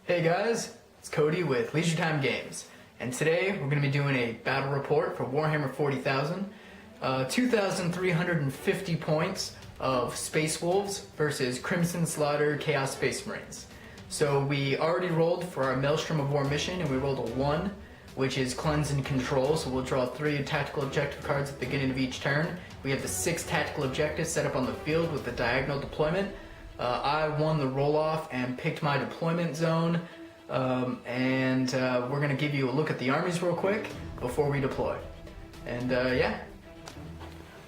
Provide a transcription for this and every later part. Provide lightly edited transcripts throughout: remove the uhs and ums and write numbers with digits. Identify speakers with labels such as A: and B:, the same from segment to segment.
A: Hey guys, it's Cody with Leisure Time Games, and today we're going to be doing a battle report for Warhammer 40,000. 2,350 points of Space Wolves versus Crimson Slaughter Chaos Space Marines. So we already rolled for our Maelstrom of War mission, and we rolled a 1, which is Cleanse and Control, so we'll draw 3 tactical objective cards at the beginning of each turn. We have the 6 tactical objectives set up on the field with the diagonal deployment. I won the roll-off and picked my deployment zone, and we're going to give you a look at the armies real quick before we deploy. And yeah.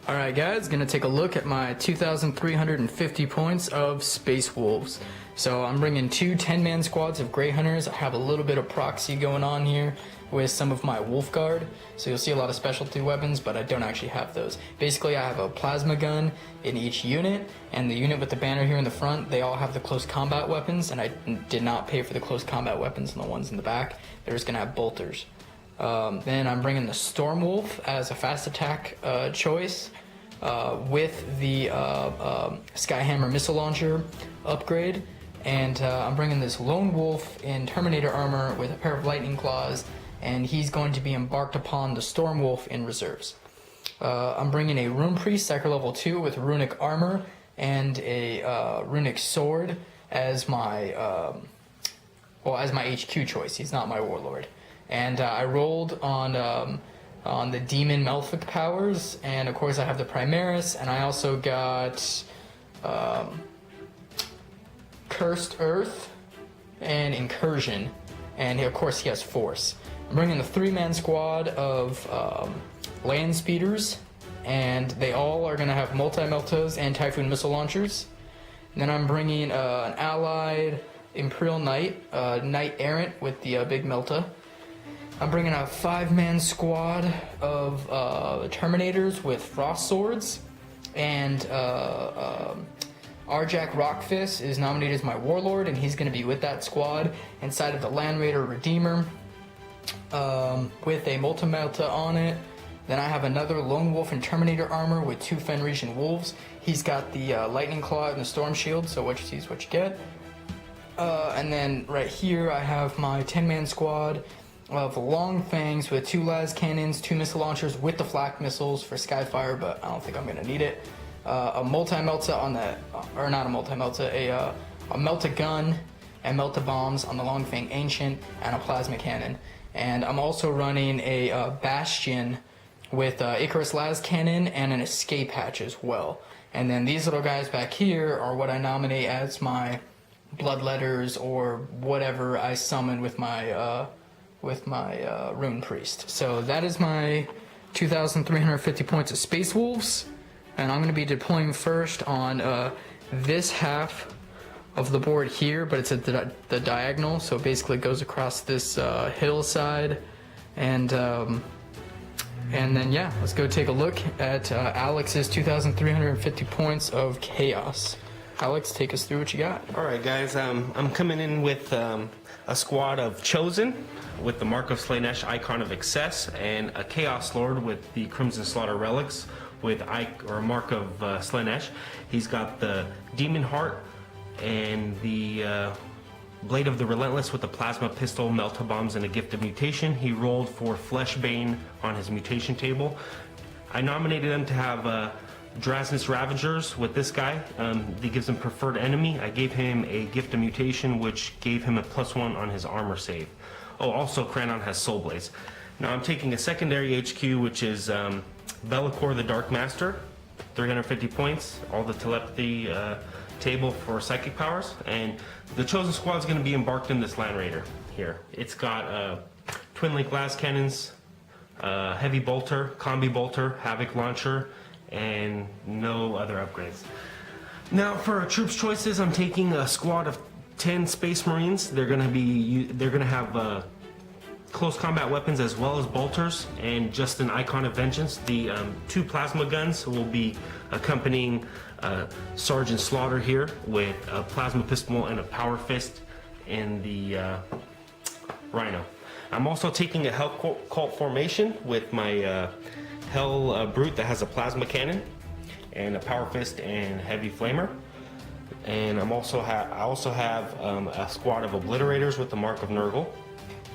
A: Alright guys, going to take a look at my 2,350 points of Space Wolves. So I'm bringing 2 10-man squads of Grey Hunters. I have a little bit of proxy going on here with some of my Wolf Guard, so you'll see a lot of specialty weapons, but I don't actually have those. Basically, I have a plasma gun in each unit, and the unit with the banner here in the front, they all have the close combat weapons, and I did not pay for the close combat weapons and the ones in the back. They're just gonna have bolters. Then I'm bringing the Storm Wolf as a fast attack choice with the Skyhammer missile launcher upgrade, and I'm bringing this Lone Wolf in Terminator armor with a pair of lightning claws, and he's going to be embarked upon the Storm Wolf in reserves. I'm bringing a Rune Priest, Psyker level 2 with runic armor and a runic sword as my as my HQ choice. He's not my warlord. And I rolled on the Demon Melfic powers, and of course I have the Primaris, and I also got Cursed Earth and Incursion, and of course he has Force. I'm bringing the 3-man squad of land speeders, and they all are going to have multi-meltas and Typhoon missile launchers. And then I'm bringing an allied Imperial Knight, Knight Errant with the big melta. I'm bringing a 5-man squad of Terminators with Frost Swords, and Arjak Rockfist is nominated as my warlord, and he's going to be with that squad inside of the Land Raider Redeemer with a multi-melta on it. Then I have another Lone Wolf in Terminator armor with 2 Fenrisian Wolves. He's got the Lightning Claw and the Storm Shield, so what you see is what you get. And then right here I have my 10-man squad of Long Fangs with 2 las cannons, 2 missile launchers with the flak missiles for Skyfire, but I don't think I'm going to need it. A multi-melta on the, or not a multi-melta, a melta gun and melta bombs on the Long Fang Ancient, and a plasma cannon. And I'm also running a Bastion with Icarus las cannon and an escape hatch as well. And then these little guys back here are what I nominate as my bloodletters or whatever I summon with my Rune Priest. So that is my 2,350 points of Space Wolves, and I'm going to be deploying first on this half of the board here, but it's at the diagonal, so basically it goes across this hillside, and then yeah, let's go take a look at Alex's 2,350 points of Chaos. Alex, take us through what you got.
B: Alright guys, I'm coming in with a squad of Chosen with the Mark of Slaanesh icon of Excess, and a Chaos Lord with the Crimson Slaughter relics with Mark of Slaanesh. He's got the Demon Heart and the Blade of the Relentless with the Plasma Pistol, Melta Bombs, and a Gift of Mutation. He rolled for Fleshbane on his mutation table. I nominated him to have Drasnus Ravagers with this guy. He gives him Preferred Enemy. I gave him a Gift of Mutation, which gave him a +1 on his armor save. Oh, also Cranon has Soul Blaze. Now I'm taking a secondary HQ, which is Be'lakor the Dark Master, 350 points, all the telepathy table for psychic powers, and the Chosen squad is going to be embarked in this Land Raider here. It's got Twin Link Las Cannons, Heavy Bolter, Combi Bolter, Havoc Launcher, and no other upgrades. Now for troops choices, I'm taking a squad of 10 Space Marines. They're going to have close combat weapons as well as bolters, and just an Icon of Vengeance. The 2 plasma guns will be accompanying Sergeant Slaughter here with a plasma pistol and a power fist in the Rhino. I'm also taking a Hell Cult formation with my Hell Brute that has a plasma cannon and a power fist and heavy flamer. And I also have a squad of obliterators with the Mark of Nurgle.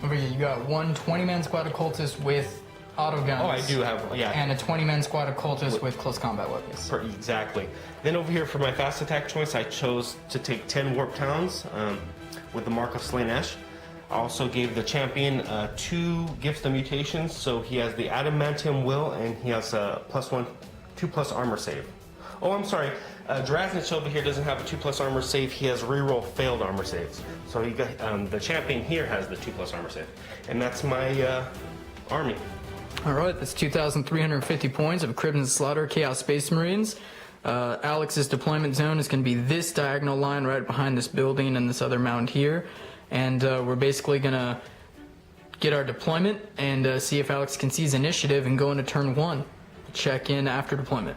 A: Over here, you got one 20-man squad of cultists with auto guns.
B: Oh, I do have, yeah.
A: And a 20-man squad of cultists with close combat weapons.
B: Exactly. Then over here for my fast attack choice, I chose to take 10 Warp Talons with the Mark of Slaanesh. I also gave the champion 2 gifts of mutations, so he has the Adamantium Will and he has a +2+ armor save. Oh, I'm sorry. Draznich over here doesn't have a 2+ armor save. He has reroll failed armor saves. So he got, the champion here has the 2+ armor save, and that's my army.
A: All right, that's 2,350 points of Crimson Slaughter Chaos Space Marines. Alex's deployment zone is going to be this diagonal line right behind this building and this other mound here, and we're basically going to get our deployment and see if Alex can seize initiative and go into turn 1. Check in after deployment.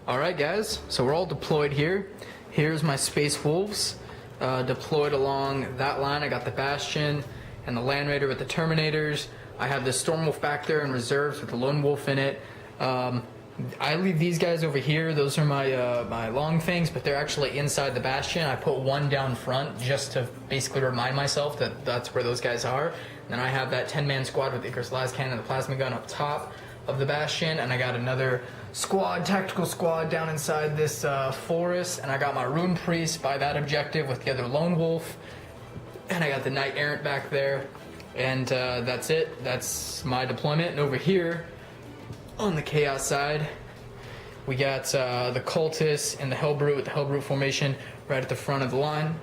A: Alright guys, so we're all deployed here. Here's my Space Wolves deployed along that line. I got the Bastion and the Land Raider with the Terminators. I have the Stormwolf back there in reserves with the Lone Wolf in it. I leave these guys over here. Those are my my long things, but they're actually inside the Bastion. I put one down front just to basically remind myself that that's where those guys are. And then I have that 10-man squad with Icarus Lascannon and the Plasma Gun up top of the Bastion, and I got another tactical squad down inside this forest, and I got my Rune Priest by that objective with the other Lone Wolf, and I got the Knight Errant back there, and that's it. That's my deployment. And over here on the Chaos side, we got the Cultists and the Hellbrute with the Hellbrute formation right at the front of the line.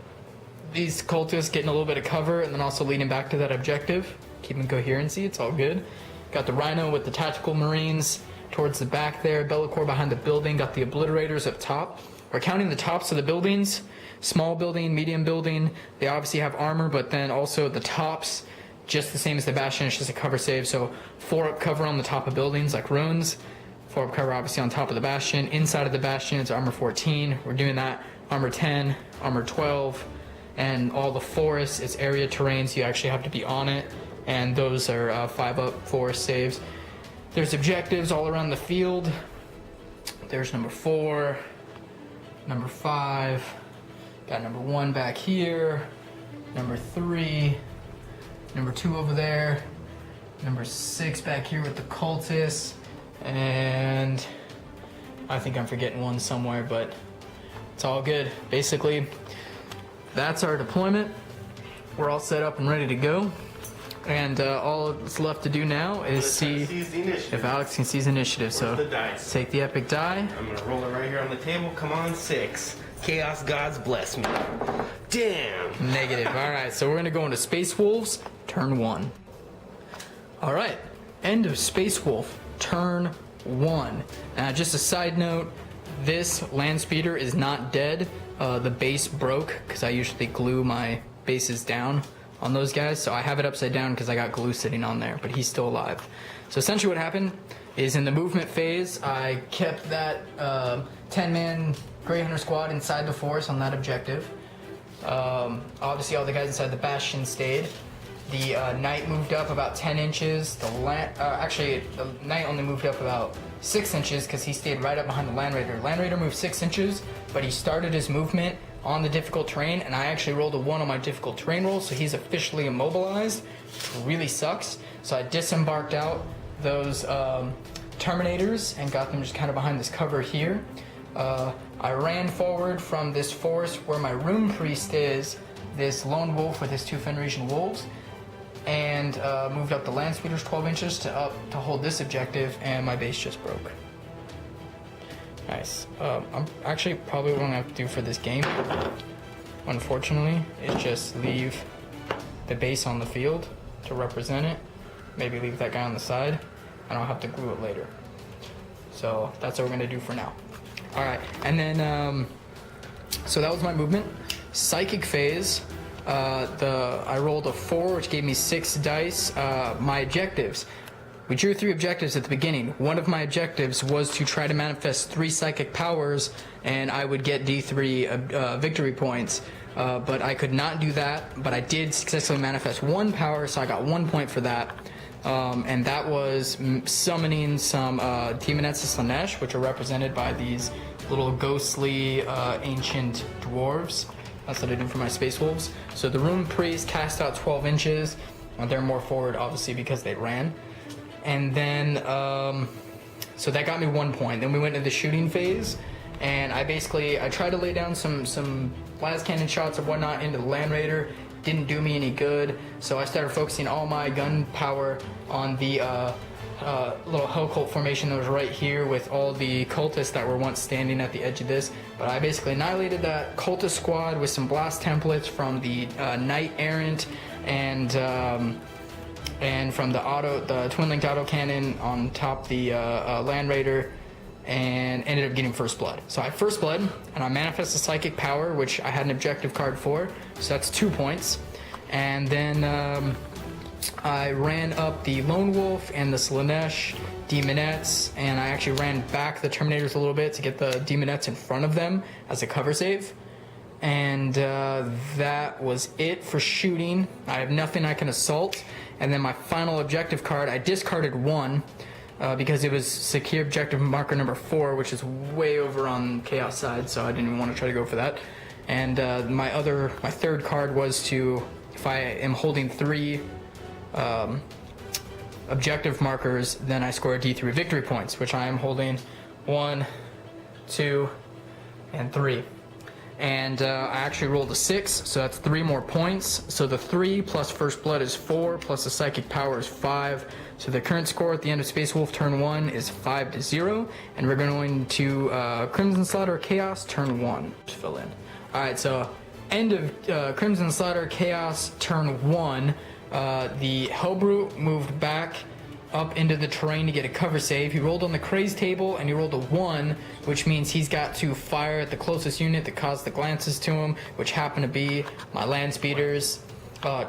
A: These Cultists getting a little bit of cover and then also leading back to that objective, keeping coherency. It's all good. Got the Rhino with the Tactical Marines towards the back there, Be'lakor behind the building, got the Obliterators up top. We're counting the tops of the buildings, small building, medium building. They obviously have armor, but then also the tops, just the same as the Bastion, it's just a cover save. So 4 up cover on the top of buildings like runes, 4 up cover obviously on top of the Bastion. Inside of the Bastion, it's armor 14. We're doing that. Armor 10, armor 12, and all the forests, it's area terrain, so you actually have to be on it. And those are 5 up forest saves. There's objectives all around the field. There's number 4, number 5, got number 1 back here, number 3, number 2 over there, number 6 back here with the cultists, and I think I'm forgetting one somewhere, but it's all good. Basically, that's our deployment. We're all set up and ready to go. And all that's left to do now is see if Alex can seize initiative. So
B: the dice?
A: Take the epic die.
B: I'm gonna roll it right here on the table. Come on, 6. Chaos gods bless me. Damn.
A: Negative. All right, so we're gonna go into Space Wolves, turn 1. All right, end of Space Wolf, turn 1. Just a side note, this land speeder is not dead. The base broke because I usually glue my bases down on those guys, so I have it upside down because I got glue sitting on there, but he's still alive. So essentially what happened is in the movement phase, I kept that 10-man Grey Hunter squad inside the forest on that objective. Obviously all the guys inside the Bastion stayed. The Knight moved up about 10 inches. Actually, the Knight only moved up about 6 inches because he stayed right up behind the Land Raider. Land Raider moved 6 inches, but he started his movement on the difficult terrain, and I actually rolled a 1 on my difficult terrain roll, so he's officially immobilized. It really sucks. So I disembarked out those Terminators and got them just kind of behind this cover here. I ran forward from this forest where my Rune Priest is, this Lone Wolf with his 2 Fenrisian Wolves, and moved up the Land Speeders 12 inches to hold this objective, and my base just broke. Nice. I'm actually probably what I'm gonna have to do for this game, unfortunately, is just leave the base on the field to represent it. Maybe leave that guy on the side, and I'll have to glue it later. So that's what we're gonna do for now. All right, and then so that was my movement. Psychic phase. I rolled a 4, which gave me 6 dice. My objectives. We drew 3 objectives at the beginning. One of my objectives was to try to manifest 3 psychic powers, and I would get D3 victory points. But I could not do that, but I did successfully manifest 1 power, so I got 1 point for that. and that was summoning some Demonettes of Slaanesh, which are represented by these little ghostly ancient dwarves. That's what I did for my Space Wolves. So the Rune Priest cast out 12 inches. They're more forward, obviously, because they ran. And then, so that got me 1 point. Then we went into the shooting phase, and I tried to lay down some las cannon shots and whatnot into the Land Raider. Didn't do me any good, so I started focusing all my gun power on the little Hell Cult formation that was right here with all the cultists that were once standing at the edge of this. But I basically annihilated that cultist squad with some blast templates from the Knight Errant and from the twin-linked autocannon on top the Land Raider, and ended up getting First Blood. So I have First Blood, and I manifest a Psychic Power, which I had an objective card for, so that's 2 points. And then I ran up the Lone Wolf and the Slaanesh Demonettes, and I actually ran back the Terminators a little bit to get the Demonettes in front of them as a cover save. And that was it for shooting. I have nothing I can assault. And then my final objective card, I discarded 1, because it was secure objective marker number 4, which is way over on Chaos side, so I didn't even want to try to go for that. And my third card was to, if I am holding 3 objective markers, then I score a D3 victory points, which I am holding 1, 2, and 3. And I actually rolled a 6, so that's 3 more points. So the 3 plus First Blood is 4, plus the Psychic Power is 5. So the current score at the end of Space Wolf turn 1 is 5-0, and we're going to Crimson Slaughter Chaos turn 1. Just fill in. Alright, so end of Crimson Slaughter Chaos turn 1, the Hellbrute moved back up into the terrain to get a cover save. He rolled on the Craze table and he rolled a 1, which means he's got to fire at the closest unit that caused the glances to him, which happened to be my land speeders.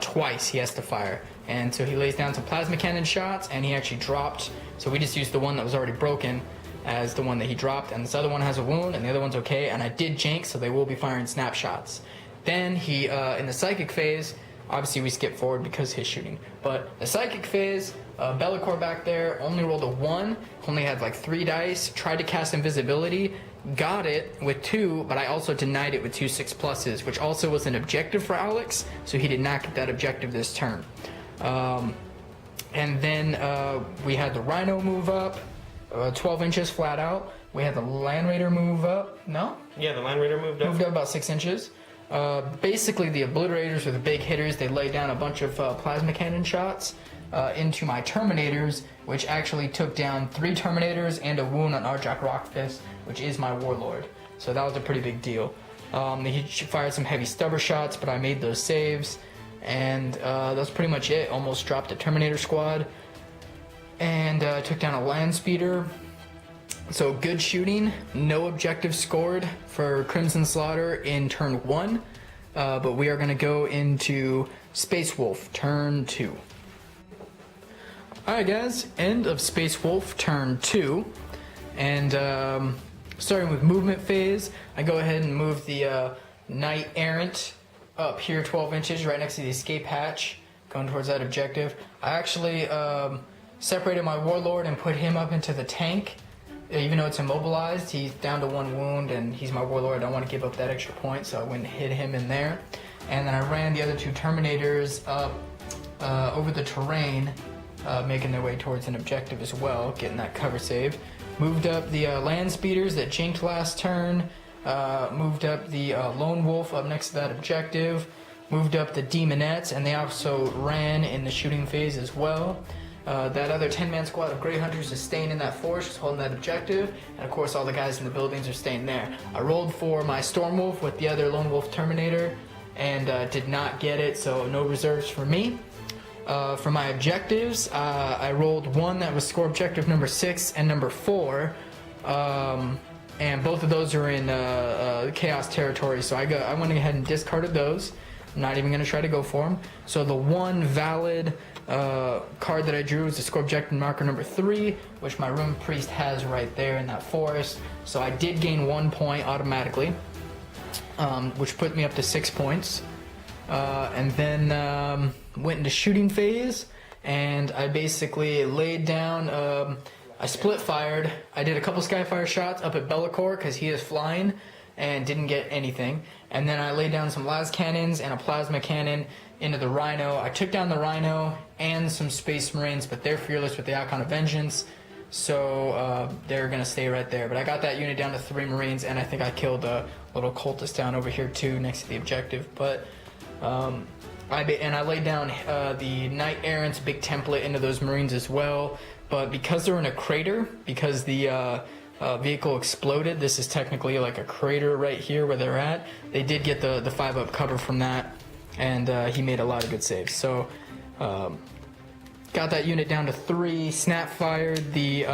A: Twice he has to fire. And so he lays down some plasma cannon shots, and he actually dropped. So we just used the one that was already broken as the one that he dropped, and this other one has a wound, and the other one's okay. And I did jank, so they will be firing snapshots. Then he, in the Psychic phase, obviously we skip forward because his shooting. But the Psychic phase, Be'lakor back there only rolled a 1, only had like 3 dice, tried to cast Invisibility, got it with 2, but I also denied it with 2 6+, which also was an objective for Alex, so he did not get that objective this turn. And then we had the Rhino move up, 12 inches flat out. We had the Land Raider move up. No?
B: Yeah, the Land Raider moved up.
A: Moved up about 6 inches. Basically, the Obliterators were the big hitters. They laid down a bunch of plasma cannon shots into my Terminators, which actually took down 3 Terminators and a wound on Arjak Rockfist, which is my Warlord. So that was a pretty big deal. He fired some heavy stubber shots, but I made those saves. And that's pretty much it. Almost dropped a Terminator squad. And took down a land speeder. So good shooting. No objective scored for Crimson Slaughter in turn 1. But we are going to go into Space Wolf turn 2. Alright guys, end of Space Wolf turn 2. And starting with movement phase, I go ahead and move the Knight Errant up here 12 inches right next to the escape hatch, going towards that objective. I actually separated my Warlord and put him up into the tank. Even though it's immobilized, he's down to 1 wound, and he's my Warlord. I don't want to give up that extra point, so I went and hit him in there. And then I ran the other 2 Terminators up over the terrain, making their way towards an objective as well, getting that cover save. Moved up the land speeders that jinked last turn. Moved up the Lone Wolf up next to that objective. Moved up the Demonettes, and they also ran in the shooting phase as well. That other 10-man squad of Grey Hunters is staying in that forest, just holding that objective, and of course all the guys in the buildings are staying there. I rolled for my Storm Wolf with the other Lone Wolf Terminator, and did not get it, so no reserves for me. For my objectives, I rolled 1 that was score objective number 6 and number 4, and both of those are in Chaos territory, so I went ahead and discarded those. I'm not even going to try to go for them. So the 1 valid card that I drew is the score objective marker number 3, which my Rune Priest has right there in that forest. So I did gain 1 point automatically, which put me up to 6 points. And then went into shooting phase, and I basically laid down. I split fired. I did a couple Skyfire shots up at Be'lakor because he is flying, and didn't get anything. And then I laid down some las cannons and a plasma cannon into the Rhino. I took down the Rhino and some Space Marines, but they're fearless with the Icon of Vengeance, so they're gonna stay right there. But I got that unit down to 3 Marines, and I think I killed a little cultist down over here too, next to the objective. But I laid down the Knight Errant's big template into those Marines as well. But because they're in a crater, because the vehicle exploded, this is technically like a crater right here where they're at. They did get the 5-up cover from that, and he made a lot of good saves. So got that unit down to 3. Snap fired the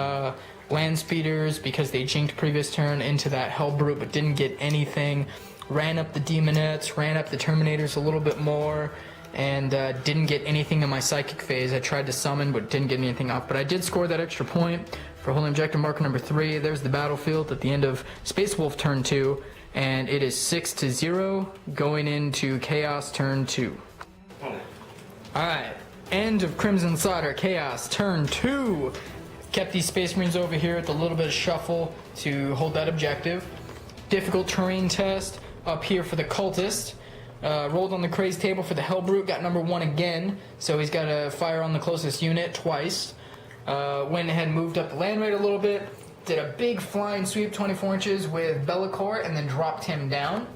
A: land speeders because they jinked previous turn into that Hellbrute but didn't get anything. Ran up the Demonettes, ran up the Terminators a little bit more, and didn't get anything in my psychic phase. I tried to summon but didn't get anything off. But I did score that extra point for holding objective marker number 3. There's the battlefield at the end of Space Wolf turn 2, and it is 6-0 going into Chaos turn 2. Alright, end of Crimson Slaughter, Chaos turn 2. Kept these Space Marines over here with a little bit of shuffle to hold that objective. Difficult terrain test up here for the Cultist. Rolled on the craze table for the Hellbrute, got number 1 again, so he's got to fire on the closest unit twice. Went ahead and moved up the land rate a little bit, did a big flying sweep 24 inches with Be'lakor, and then dropped him down.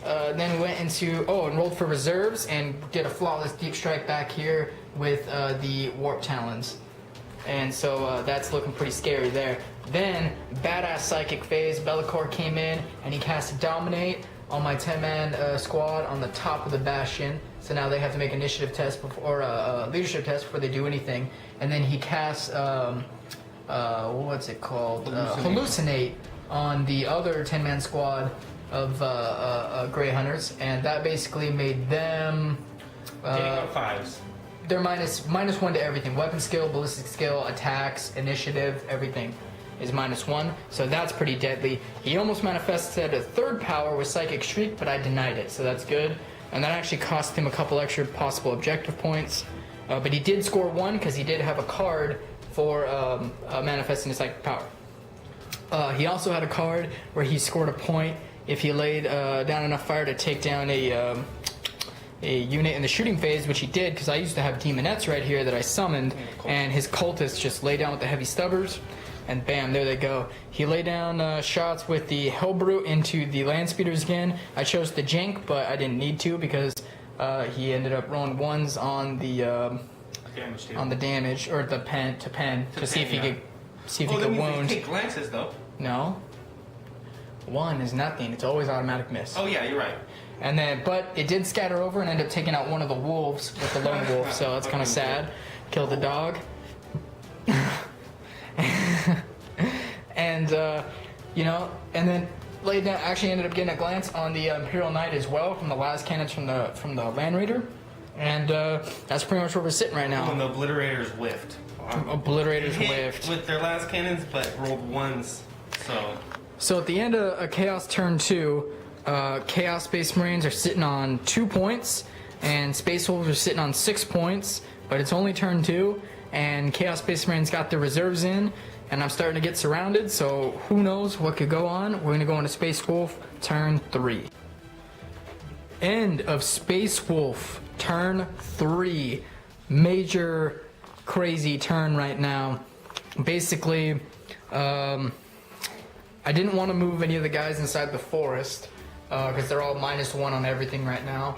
A: Then went into, and rolled for reserves, and did a flawless deep strike back here with the Warp Talons. And so that's looking pretty scary there. Then, badass psychic phase, Be'lakor came in, and he cast Dominate on my 10-man squad on the top of the Bastion. So now they have to make initiative test before, or leadership test before they do anything. And then he casts, what's it called? Hallucinate on the other 10-man squad of Grey Hunters, and that basically made them
B: Getting on 5s.
A: They're -1 to everything. Weapon skill, ballistic skill, attacks, initiative, everything is -1. So that's pretty deadly. He almost manifested a 3rd power with Psychic Shriek, but I denied it, so that's good. And that actually cost him a couple extra possible objective points. But he did score 1 because he did have a card for manifesting his Psychic power. He also had a card where he scored a point if he laid down enough fire to take down a unit in the shooting phase, which he did, because I used to have Demonettes right here that I summoned, and his cultists just lay down with the heavy stubbers, and bam, there they go. He laid down shots with the Hellbrute into the land speeders again. I chose the Jank, but I didn't need to because he ended up rolling 1s on the damage, or the pen to see if he could wound.
B: Take glances though.
A: No. 1 is nothing. It's always automatic miss.
B: Oh yeah, you're right.
A: And then, but it did scatter over and end up taking out one of the wolves with the lone wolf, so that's kind of sad. Killed the dog. And, and then laid down, actually ended up getting a glance on the Imperial Knight as well from the last cannons from the Land Raider. And that's pretty much where we're sitting right now.
B: When the Obliterators whiffed.
A: Obliterators
B: Hit
A: whiffed.
B: with their last cannons, but rolled 1s,
A: So at the end of a Chaos turn 2, Chaos Space Marines are sitting on 2 points, and Space Wolves are sitting on 6 points, but it's only turn 2, and Chaos Space Marines got their reserves in, and I'm starting to get surrounded, so who knows what could go on. We're going to go into Space Wolf turn 3. End of Space Wolf turn 3. Major crazy turn right now. Basically, I didn't want to move any of the guys inside the forest because they're all -1 on everything right now.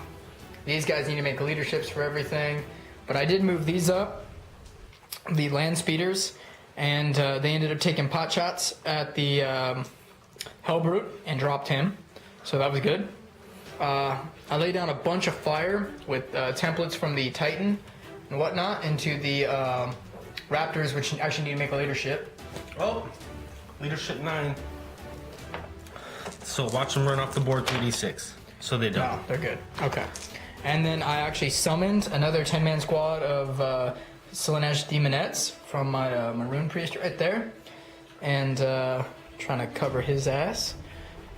A: These guys need to make leaderships for everything. But I did move these up, the land speeders, and they ended up taking pot shots at the Hellbrute and dropped him. So that was good. I laid down a bunch of fire with templates from the Titan and whatnot into the Raptors, which actually need to make a leadership.
B: Oh, leadership 9. So watch them run off the board 3d6. So they don't.
A: No, they're good. Okay. And then I actually summoned another 10-man squad of Slaanesh Demonettes from my Maroon Priest right there. And trying to cover his ass.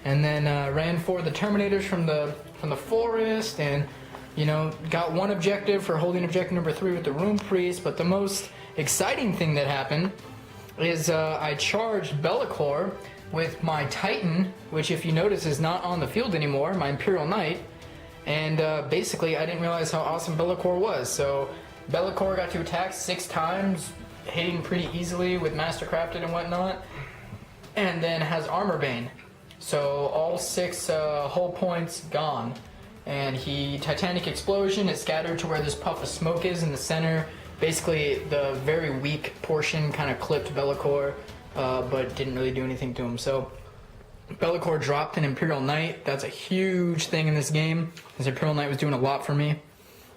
A: And then ran for the Terminators from the forest and You know, got one objective for holding objective number 3 with the Rune Priest, but the most exciting thing that happened is I charged Be'lakor with my Titan, which if you notice is not on the field anymore, my Imperial Knight, and basically I didn't realize how awesome Be'lakor was, so Be'lakor got to attack 6 times, hitting pretty easily with Mastercrafted and whatnot, and then has Armor Bane, so all 6 hull points gone. And he Titanic Explosion is scattered to where this puff of smoke is in the center. Basically, the very weak portion kind of clipped Be'lakor, but didn't really do anything to him. So Be'lakor dropped an Imperial Knight. That's a huge thing in this game. His Imperial Knight was doing a lot for me.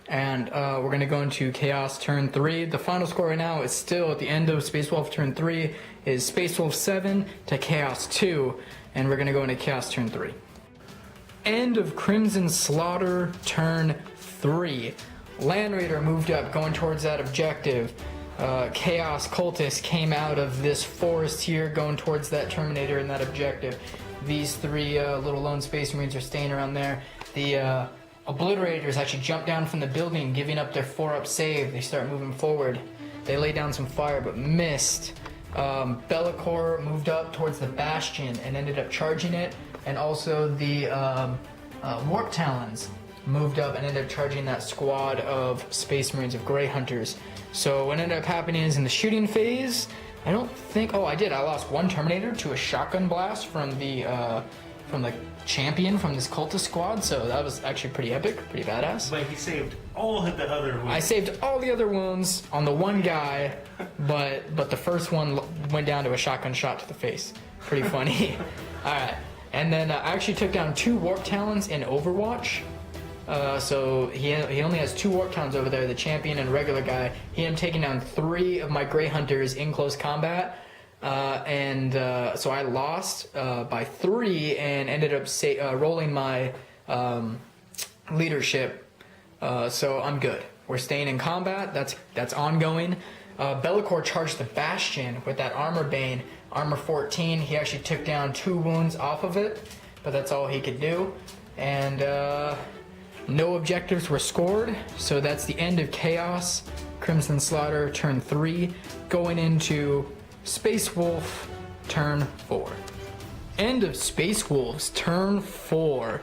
A: And we're going to go into Chaos turn 3. The final score right now is still at the end of Space Wolf turn 3 is Space Wolf 7 to Chaos 2. And we're going to go into Chaos turn 3. End of Crimson Slaughter turn 3. Land Raider moved up, going towards that objective. Chaos Cultist came out of this forest here, going towards that Terminator and that objective. These 3 little lone Space Marines are staying around there. The Obliterators actually jump down from the building, giving up their 4-up save. They start moving forward. They lay down some fire, but missed. Be'lakor moved up towards the Bastion and ended up charging it. And also the Warp Talons moved up and ended up charging that squad of Space Marines of Grey Hunters. So what ended up happening is in the shooting phase, I don't think, oh I did, I lost 1 Terminator to a shotgun blast from the champion from this cultist squad, so that was actually pretty epic, pretty badass.
C: But he saved all of the other wounds.
A: I saved all the other wounds on the one guy, but the first one went down to a shotgun shot to the face. Pretty funny. Alright. And then I actually took down 2 Warp Talons in Overwatch. So he only has 2 Warp Talons over there, the champion and regular guy. He ended up taking down 3 of my Grey Hunters in close combat. So I lost by 3 and ended up rolling my leadership. So I'm good. We're staying in combat. That's ongoing. Be'lakor charged the Bastion with that Armor Bane. Armor 14, he actually took down 2 wounds off of it, but that's all he could do. And no objectives were scored, so that's the end of Chaos, Crimson Slaughter, turn 3, going into Space Wolf, turn 4. End of Space Wolves, turn 4.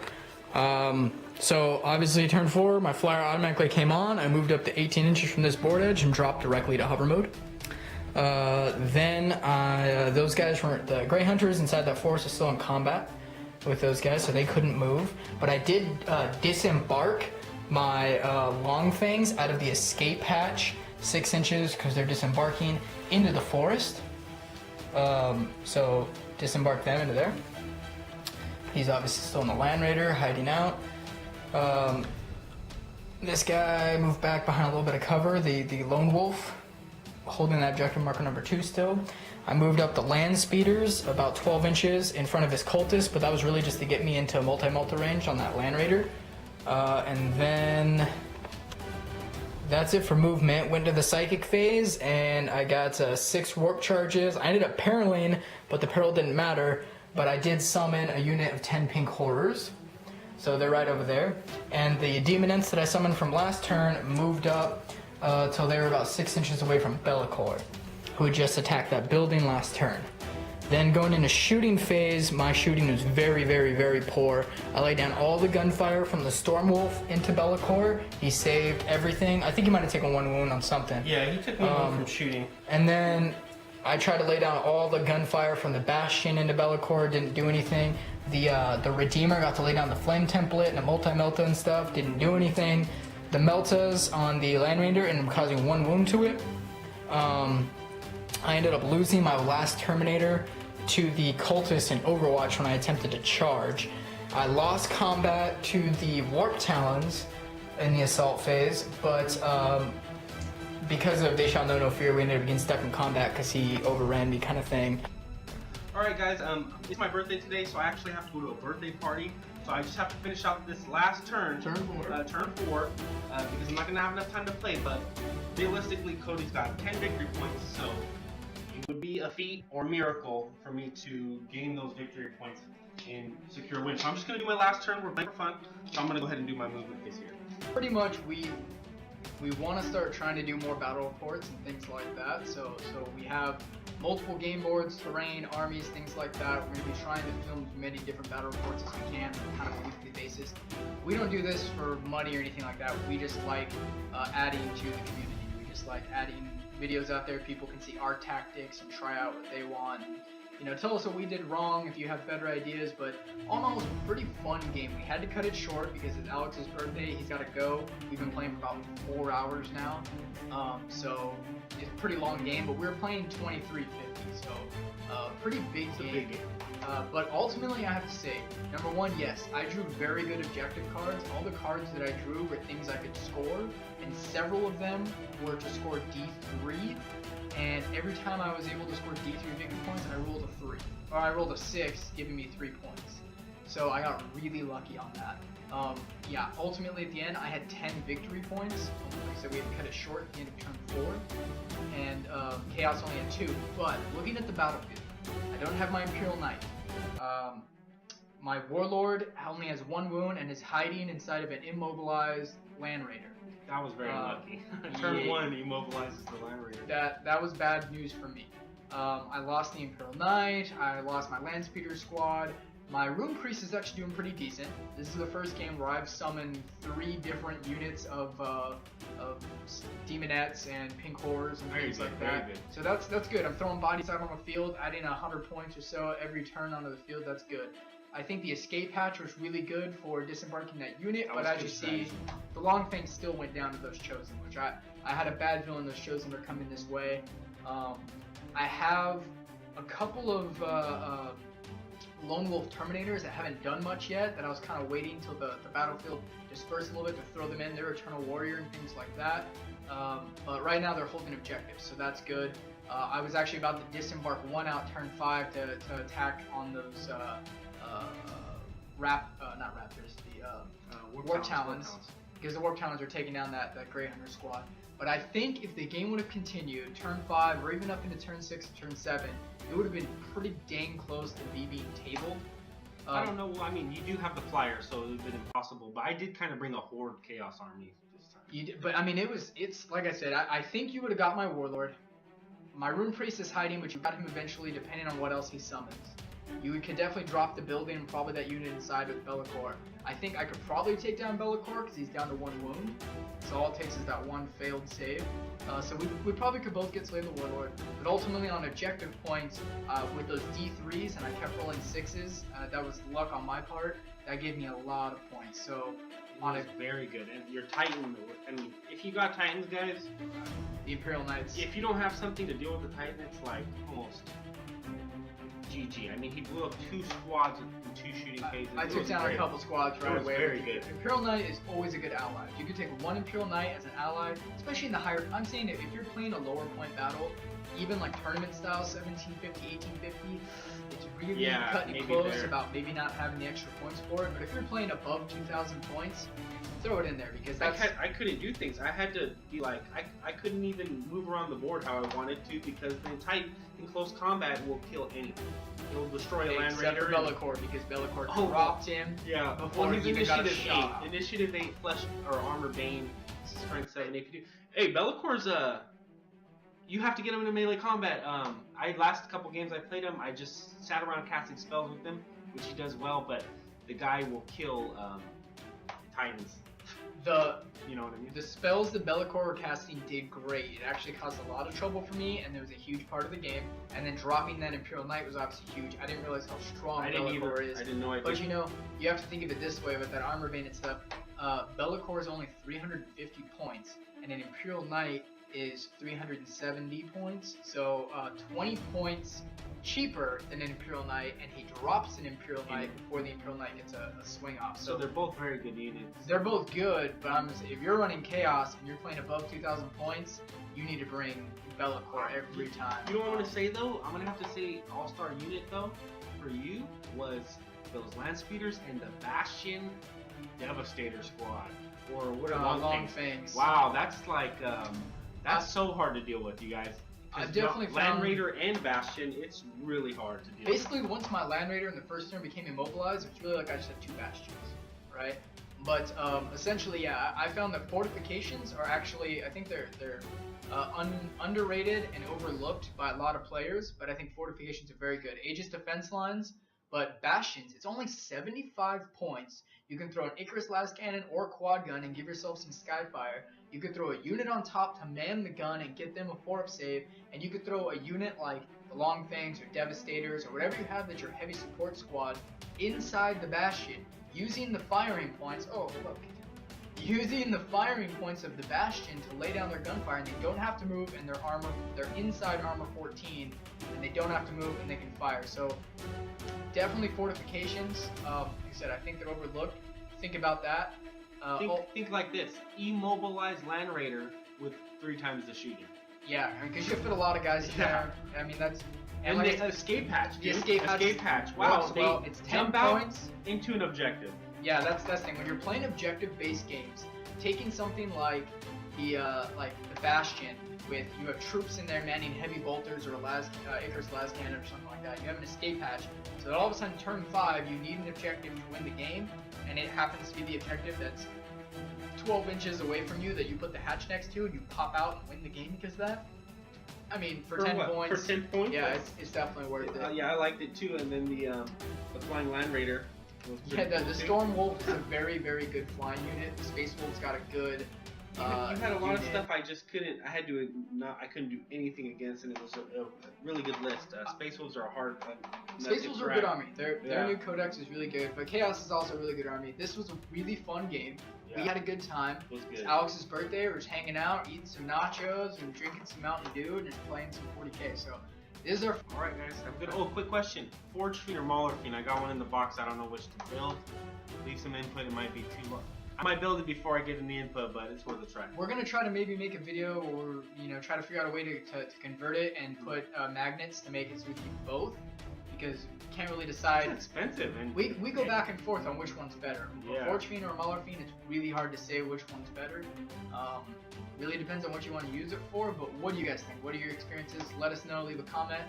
A: So obviously turn 4, my flyer automatically came on. I moved up to 18 inches from this board edge and dropped directly to hover mode. Those guys weren't, the Grey Hunters inside that forest are still in combat with those guys, so they couldn't move. But I did disembark my Long Fangs out of the escape hatch 6 inches because they're disembarking into the forest. So disembark them into there. He's obviously still in the Land Raider, hiding out. This guy moved back behind a little bit of cover, the Lone Wolf, holding that objective marker number 2 still. I moved up the Land Speeders about 12 inches in front of his cultist, but that was really just to get me into multi-multi range on that Land Raider. And then that's it for movement. Went to the Psychic phase, and I got 6 warp charges. I ended up paraling, but the peril didn't matter. But I did summon a unit of 10 Pink Horrors. So they're right over there. And the Demonents that I summoned from last turn moved up till they were about 6 inches away from Be'lakor, who had just attacked that building last turn. Then going into shooting phase, my shooting was very, very, very poor. I laid down all the gunfire from the Stormwolf into Be'lakor. He saved everything. I think he might have taken 1 wound on something.
B: Yeah, he took me one from shooting.
A: And then I tried to lay down all the gunfire from the Bastion into Be'lakor, didn't do anything. The Redeemer got to lay down the Flame Template and the Multi-Melta and stuff, didn't do anything. The Meltas on the Land Raider ended up causing 1 wound to it. I ended up losing my last Terminator to the Cultist in Overwatch when I attempted to charge. I lost combat to the Warp Talons in the Assault phase, but because of They Shall Know No Fear, we ended up getting stuck in combat because he overran me kind of thing.
C: Alright guys, it's my birthday today, so I actually have to go to a birthday party. So I just have to finish out this last turn.
A: Turn 4.
C: Because I'm not going to have enough time to play, but realistically Cody's got 10 victory points, so it would be a feat or miracle for me to gain those victory points and secure a win. So I'm just going to do my last turn. We're playing for fun. So I'm going to go ahead and do my movement phase here.
A: Pretty much, we want to start trying to do more battle reports and things like that. So we have multiple game boards, terrain, armies, things like that. We're going to be trying to film as many different battle reports as we can on kind of a weekly basis. We don't do this for money or anything like that. We just like adding to the community. We just like adding videos out there. People can see our tactics and try out what they want. You know, tell us what we did wrong if you have better ideas, but all in all, it was a pretty fun game. We had to cut it short because it's Alex's birthday. He's got to go. We've been playing for about 4 hours now, so it's a pretty long game, but we were playing 2350, so pretty big game. But ultimately, I have to say, number one, yes, I drew very good objective cards. All the cards that I drew were things I could score, and several of them were to score D3. And every time I was able to score D3 victory points, I rolled a 3. Or I rolled a 6, giving me 3 points. So I got really lucky on that. Yeah, ultimately at the end, I had 10 victory points. Like I said, we had to cut it short at the end of turn 4. And Chaos only had 2. But looking at the battlefield, I don't have my Imperial Knight. My Warlord only has 1 wound and is hiding inside of an immobilized Land Raider.
C: That was very lucky. Turn 1 immobilizes the Land Raider.
A: That was bad news for me. I lost the Imperial Knight, I lost my Land Speeder squad. My Rune Priest is actually doing pretty decent. This is the first game where I've summoned 3 different units of Demonettes and Pink Horrors and things like that. So that's good. I'm throwing bodies out on the field, adding 100 points or so every turn onto the field. That's good. I think the escape hatch was really good for disembarking that unit, but as you see, the long thing still went down to those Chosen, which I had a bad feeling those Chosen are coming this way. I have a couple of Lone Wolf Terminators that haven't done much yet, that I was kind of waiting till the battlefield dispersed a little bit to throw them in. They're Eternal Warrior and things like that. But right now they're holding objectives, so that's good. I was actually about to disembark 1 out turn 5 to attack on those not Raptors, the Warp Talons, because the Warp Talons are taking down that Grey Hunter squad. But I think if the game would have continued, turn 5 or even up into turn 6 and turn 7, it would have been pretty dang close to me being tabled.
C: I don't know, well, I mean, you do have the flyer, so it would have been impossible, but I did kind of bring a Horde Chaos army this time.
A: You did, but I mean, it's like I said, I think you would have got my Warlord. My Rune Priest is hiding, but you got him eventually depending on what else he summons. You could definitely drop the building and probably that unit inside with Be'lakor. I think I could probably take down Be'lakor because he's down to 1 wound. So all it takes is that 1 failed save. So we probably could both get Slay the Warlord. But ultimately on objective points, with those D3s, and I kept rolling 6s, that was luck on my part, that gave me a lot of points. So
C: on it, very good. And your Titan, I mean, if you got Titans, guys,
A: the Imperial Knights.
C: If you don't have something to deal with the Titan, it's like almost GG. I mean, he blew up 2 squads in 2 shooting phases.
A: I took down a couple squads right away.
C: Very good.
A: Imperial Knight is always a good ally. If you could take 1 Imperial Knight as an ally, especially in the higher. I'm saying if you're playing a lower point battle, even like tournament style, 1750, 1850, it's really cutting it close about maybe not having the extra points for it. But if you're playing above 2,000 points, throw it in there because that's.
C: I couldn't do things. I had to be like I couldn't even move around the board how I wanted to because the Titan in close combat will kill anything. It'll destroy a Land Raider.
A: Except for Be'lakor because Be'lakor dropped him.
C: Yeah.
A: Before he even got a shot.
C: Initiative 8, Flesh or Armor Bane, Strength 7. If you do, hey, Bellacor's you have to get him into melee combat. Last couple games I played him, I just sat around casting spells with him, which he does well, but the guy will kill Titans. You know what I mean?
A: The spells that Be'lakor were casting did great. It actually caused a lot of trouble for me, and it was a huge part of the game. And then dropping that Imperial Knight was obviously huge. I didn't realize how strong Be'lakor is.
C: I didn't know.
A: But you know, you have to think of it this way with that Armor Bane and stuff. Be'lakor is only 350 points, and an Imperial Knight is 370 points. So 20 points cheaper than an Imperial Knight, and he drops an Imperial Knight before the Imperial Knight gets a swing off.
C: So they're both very good units.
A: They're both good, but if you're running Chaos and you're playing above 2,000 points, you need to bring Be'lakor every time.
C: You know what I'm going to say though? I'm going to have to say all-star unit though for you was those Land Speeders and the Bastion Devastator squad. Or what are
A: Long Fangs.
C: Wow, that's like that's so hard to deal with, you guys.
A: I've definitely
C: Land
A: found
C: Raider and Bastion, it's really hard to do.
A: basically once my Land Raider in the first turn became immobilized, it's really like I just had 2 Bastions, right? But essentially, yeah, I found that fortifications are actually, I think they're underrated and overlooked by a lot of players, but I think fortifications are very good. Aegis defense lines, but Bastions, it's only 75 points. You can throw an Icarus Las Cannon or Quad Gun and give yourself some Skyfire. You could throw a unit on top to man the gun and get them a 4-up save, and you could throw a unit like the Long Fangs or Devastators or whatever you have that's your heavy support squad inside the Bastion, using the firing points. Oh, look. Using the firing points of the Bastion to lay down their gunfire, and they don't have to move, and they're inside armor 14, and they don't have to move, and they can fire. So definitely fortifications. Like I said, I think they're overlooked. Think about that.
C: Think like this: immobilize Land Raider with 3 times the shooting.
A: Yeah, because you fit a lot of guys in there. I mean, that's
C: And
A: like I
C: the
A: said,
C: escape hatch.
A: the
C: Dude.
A: escape hatch.
C: Wow,
A: Well, it's 10
C: jump out
A: points.
C: into an objective.
A: Yeah, that's the thing. When you're playing objective-based games, taking something like the Bastion, with you have troops in there manning heavy bolters or Icarus Las Cannon or something like that. You have an escape hatch, so that all of a sudden turn 5 you need an objective to win the game, and it happens to be the objective that's 12 inches away from you that you put the hatch next to, and you pop out and win the game because of that. I mean, for 10
C: what?
A: points.
C: For 10 points?
A: Yeah, it's definitely worth it.
C: Yeah, I liked it too. And then the Flying Land Raider was
A: Yeah,
C: pretty
A: the
C: cool, too.
A: Storm Wolf is a very, very good flying unit. The Space Wolf's got a good.
C: You had a lot of
A: unit.
C: stuff I just couldn't. I couldn't do anything against, and it was a really good list. Space Wolves are a hard.
A: Space Wolves are a good army. Their
C: Yeah.
A: new codex is really good, but Chaos is also a really good army. This was a really fun game. We had a good time.
C: It was
A: It's
C: good.
A: Alex's birthday. We're just hanging out, eating some nachos, and drinking some Mountain Dew, and just playing some 40K. So this is our.
C: All right, guys. I'm good. Oh, quick question: Forge Fiend or Mauler Fiend? I got one in the box. I don't know which to build. Leave some input. It might be too long. I might build it before I get in the input, but it's worth a try.
A: We're gonna try to maybe make a video, or try to figure out a way to convert it and put magnets to make it so we can use both, because we can't really decide.
C: It's expensive, and
A: We go back and forth on which one's better.
C: Yeah.
A: A Forge Fiend or a Mauler Fiend, it's really hard to say which one's better. Really depends on what you want to use it for, but what do you guys think? What are your experiences? Let us know, leave a comment.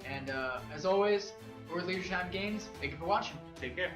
A: And as always, for Leadership Time Games, thank you for watching.
C: take care.